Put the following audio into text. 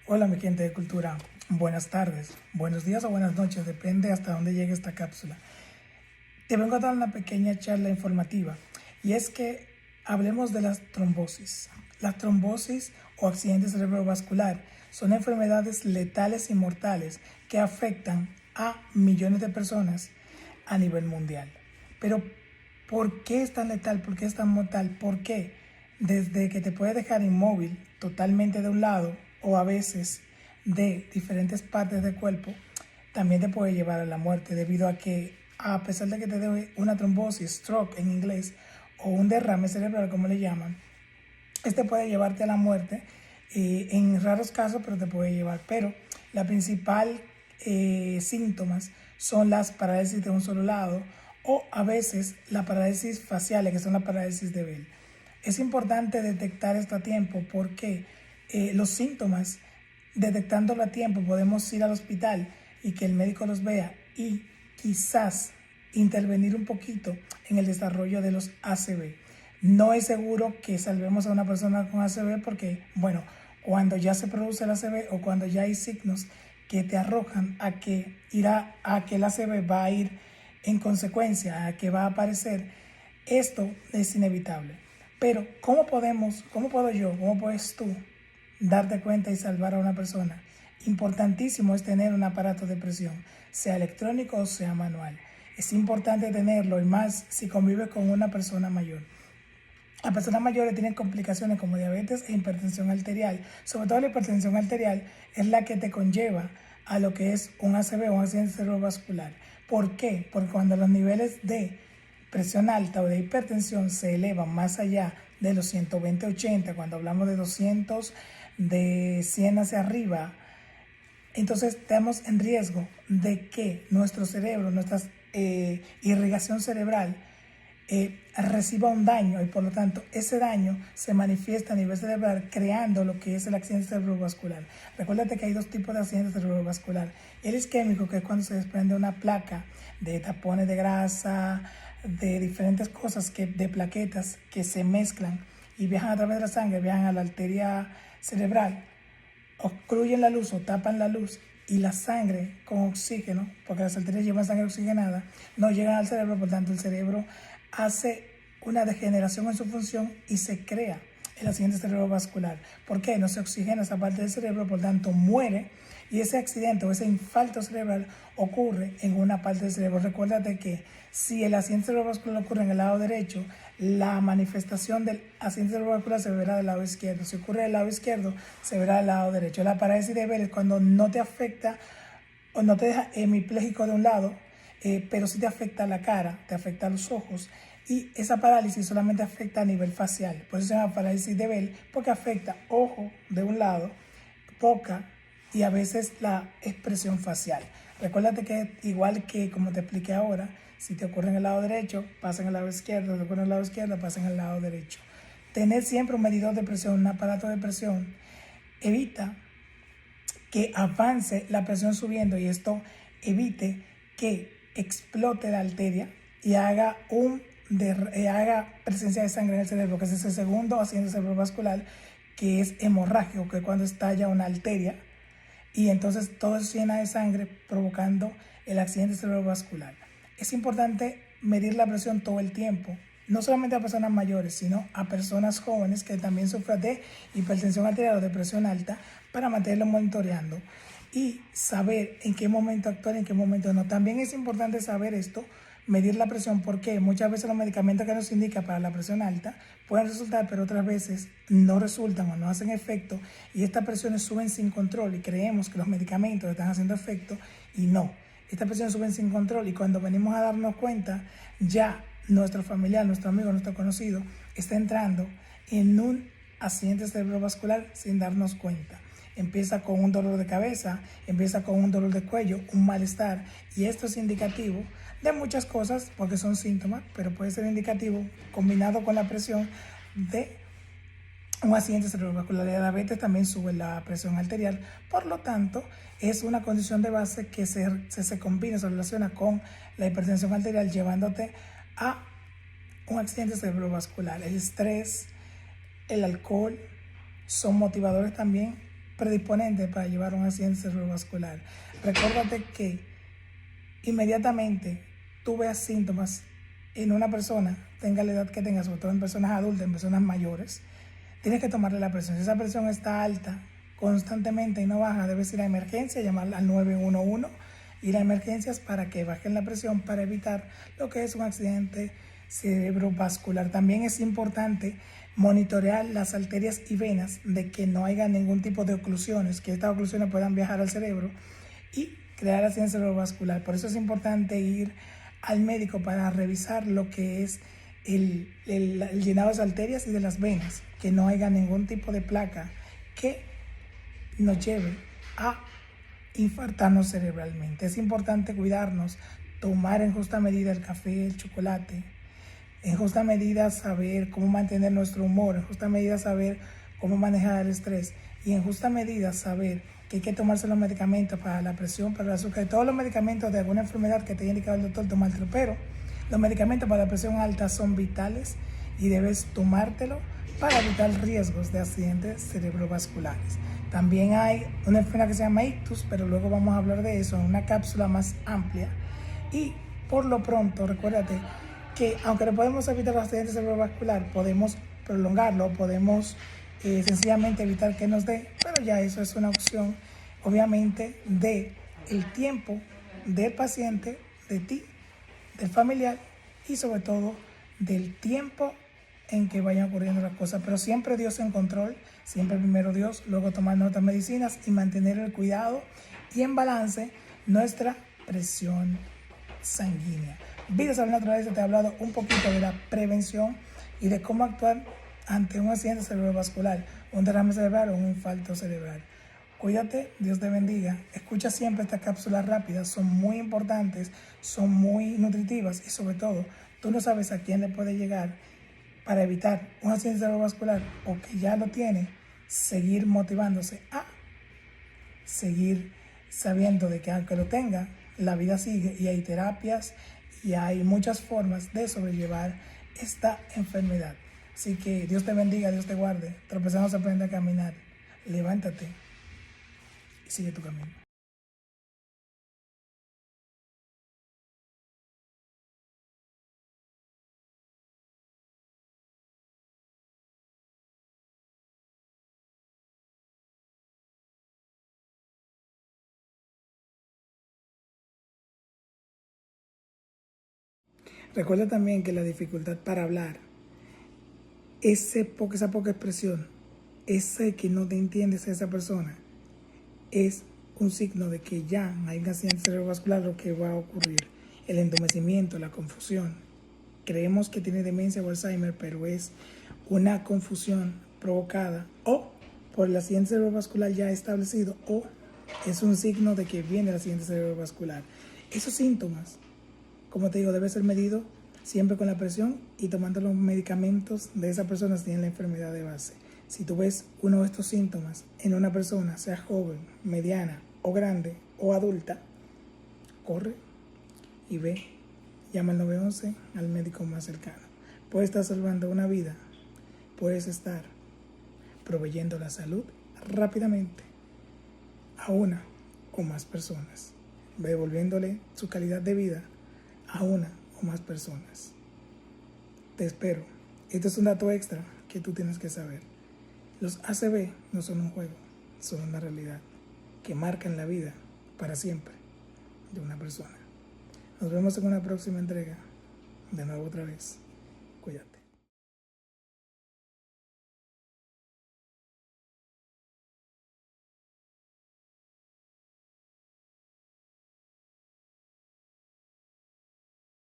Hola mi gente de cultura, buenas tardes, buenos días o buenas noches, depende hasta dónde llegue esta cápsula. Te vengo a dar una pequeña charla informativa y es que hablemos de las trombosis. Las trombosis o accidentes cerebrovascular son enfermedades letales y mortales que afectan a millones de personas a nivel mundial. Pero, ¿por qué es tan letal? ¿Por qué es tan mortal? ¿Por qué? Desde que te puede dejar inmóvil totalmente de un lado o a veces de diferentes partes del cuerpo, también te puede llevar a la muerte debido a que a pesar de que te dé una trombosis, stroke en inglés, o un derrame cerebral como le llaman, este puede llevarte a la muerte en raros casos, pero te puede llevar. Pero la principal síntomas son las parálisis de un solo lado o a veces la parálisis facial, que son la parálisis de Bell. Es importante detectar esto a tiempo porque los síntomas, detectándolo a tiempo, podemos ir al hospital y que el médico los vea y quizás intervenir un poquito en el desarrollo de los ACV. No es seguro que salvemos a una persona con ACV porque, bueno, cuando ya se produce el ACV o cuando ya hay signos que te arrojan a que irá a que el ACV va a ir en consecuencia, a que va a aparecer, esto es inevitable. Pero, cómo puedo yo, cómo puedes tú darte cuenta y salvar a una persona? Importantísimo es tener un aparato de presión, sea electrónico o sea manual. Es importante tenerlo y más si convives con una persona mayor. Las personas mayores tienen complicaciones como diabetes e hipertensión arterial. Sobre todo la hipertensión arterial es la que te conlleva a lo que es un ACV o un accidente cerebrovascular. ¿Por qué? Porque cuando los niveles de presión alta o de hipertensión se elevan más allá de los 120-80, cuando hablamos de 200, de 100 hacia arriba, entonces estamos en riesgo de que nuestro cerebro, nuestra irrigación cerebral, reciba un daño y por lo tanto ese daño se manifiesta a nivel cerebral creando lo que es el accidente cerebrovascular. Recuérdate que hay dos tipos de accidente cerebrovascular. El isquémico, que es cuando se desprende una placa de tapones de grasa, de diferentes cosas, de plaquetas que se mezclan y viajan a través de la sangre, viajan a la arteria cerebral, obstruyen la luz o tapan la luz y la sangre con oxígeno, porque las arterias llevan sangre oxigenada, no llegan al cerebro, por tanto el cerebro hace una degeneración en su función y se crea el accidente cerebrovascular. ¿Por qué? No se oxigena esa parte del cerebro, por tanto muere y ese accidente o ese infarto cerebral ocurre en una parte del cerebro. Recuérdate que si el accidente cerebrovascular ocurre en el lado derecho, la manifestación del accidente cerebrovascular se verá del lado izquierdo. Si ocurre del lado izquierdo, se verá del lado derecho. La parálisis de Bell es cuando no te afecta o no te deja hemipléjico de un lado, pero sí te afecta la cara, te afecta los ojos. Y esa parálisis solamente afecta a nivel facial. Por eso se llama parálisis de Bell, porque afecta ojo de un lado, boca y a veces la expresión facial. Recuérdate que igual que como te expliqué ahora, si te ocurre en el lado derecho, pasa en el lado izquierdo, si te ocurre en el lado izquierdo, pasa en el lado derecho. Tener siempre un medidor de presión, un aparato de presión, evita que avance la presión subiendo y esto evite que explote la arteria y haga presencia de sangre en el cerebro, que es ese segundo accidente cerebrovascular, que es hemorrágico, que es cuando estalla una arteria y entonces todo se llena de sangre provocando el accidente cerebrovascular. Es importante medir la presión todo el tiempo, no solamente a personas mayores, sino a personas jóvenes que también sufren de hipertensión arterial o de presión alta, para mantenerlo monitoreando y saber en qué momento actuar y en qué momento no. También es importante saber esto, medir la presión, porque muchas veces los medicamentos que nos indican para la presión alta pueden resultar, pero otras veces no resultan o no hacen efecto y estas presiones suben sin control y creemos que los medicamentos están haciendo efecto y no. Estas presiones suben sin control y cuando venimos a darnos cuenta, ya nuestro familiar, nuestro amigo, nuestro conocido está entrando en un accidente cerebrovascular sin darnos cuenta. Empieza con un dolor de cabeza, empieza con un dolor de cuello, un malestar, y esto es indicativo de muchas cosas porque son síntomas, pero puede ser indicativo combinado con la presión de un accidente cerebrovascular. La diabetes también sube la presión arterial, por lo tanto es una condición de base que se combina, se relaciona con la hipertensión arterial, llevándote a un accidente cerebrovascular. El estrés, el alcohol son motivadores también predisponente para llevar un accidente cerebrovascular. Recuérdate que inmediatamente tú veas síntomas en una persona, tenga la edad que tenga, sobre todo en personas adultas, en personas mayores, tienes que tomarle la presión. Si esa presión está alta constantemente y no baja, debes ir a emergencia, llamar al 911, ir a emergencias para que bajen la presión para evitar lo que es un accidente cerebrovascular. También es importante monitorear las arterias y venas de que no haya ningún tipo de oclusiones, que estas oclusiones puedan viajar al cerebro y crear accidente cerebrovascular. Por eso es importante ir al médico para revisar lo que es el llenado de las arterias y de las venas, que no haya ningún tipo de placa que nos lleve a infartarnos cerebralmente. Es importante cuidarnos, tomar en justa medida el café, el chocolate, en justa medida saber cómo mantener nuestro humor, en justa medida saber cómo manejar el estrés y en justa medida saber que hay que tomarse los medicamentos para la presión, para el azúcar, todos los medicamentos de alguna enfermedad que te haya indicado el doctor, tomártelo, pero los medicamentos para la presión alta son vitales y debes tomártelo para evitar riesgos de accidentes cerebrovasculares. También hay una enfermedad que se llama ictus, pero luego vamos a hablar de eso en una cápsula más amplia. Y por lo pronto, recuérdate que aunque no podemos evitar los accidentes cerebrovasculares, podemos prolongarlo, podemos sencillamente evitar que nos dé, pero ya eso es una opción, obviamente, de el tiempo del paciente, de ti, del familiar y sobre todo del tiempo en que vayan ocurriendo las cosas, pero siempre Dios en control, siempre primero Dios, luego tomar nuestras medicinas y mantener el cuidado y en balance nuestra presión sanguínea. Vidas Hablando otra vez te he hablado un poquito de la prevención y de cómo actuar ante un accidente cerebrovascular, un derrame cerebral o un infarto cerebral. Cuídate, Dios te bendiga. Escucha siempre estas cápsulas rápidas, son muy importantes, son muy nutritivas y sobre todo, tú no sabes a quién le puede llegar. Para evitar un accidente cerebrovascular o que ya lo tiene, seguir motivándose a seguir sabiendo de que aunque lo tenga, la vida sigue y hay terapias y hay muchas formas de sobrellevar esta enfermedad. Así que Dios te bendiga, Dios te guarde. Tropezando se aprende a caminar. Levántate y sigue tu camino. Recuerda también que la dificultad para hablar, esa poca expresión, ese que no te entiendes a esa persona, es un signo de que ya hay un accidente cerebrovascular, lo que va a ocurrir. El entumecimiento, la confusión. Creemos que tiene demencia o Alzheimer, pero es una confusión provocada o por el accidente cerebrovascular ya establecido o es un signo de que viene el accidente cerebrovascular. Esos síntomas, como te digo, debe ser medido siempre con la presión y tomando los medicamentos de esa persona si tiene la enfermedad de base. Si tú ves uno de estos síntomas en una persona, sea joven, mediana o grande o adulta, corre y ve, llama al 911 al médico más cercano. Puedes estar salvando una vida, puedes estar proveyendo la salud rápidamente a una o más personas, devolviéndole su calidad de vida a una o más personas. Te espero. Este es un dato extra que tú tienes que saber. Los ACV no son un juego, son una realidad que marcan la vida para siempre de una persona. Nos vemos en una próxima entrega. De nuevo otra vez. Cuídate.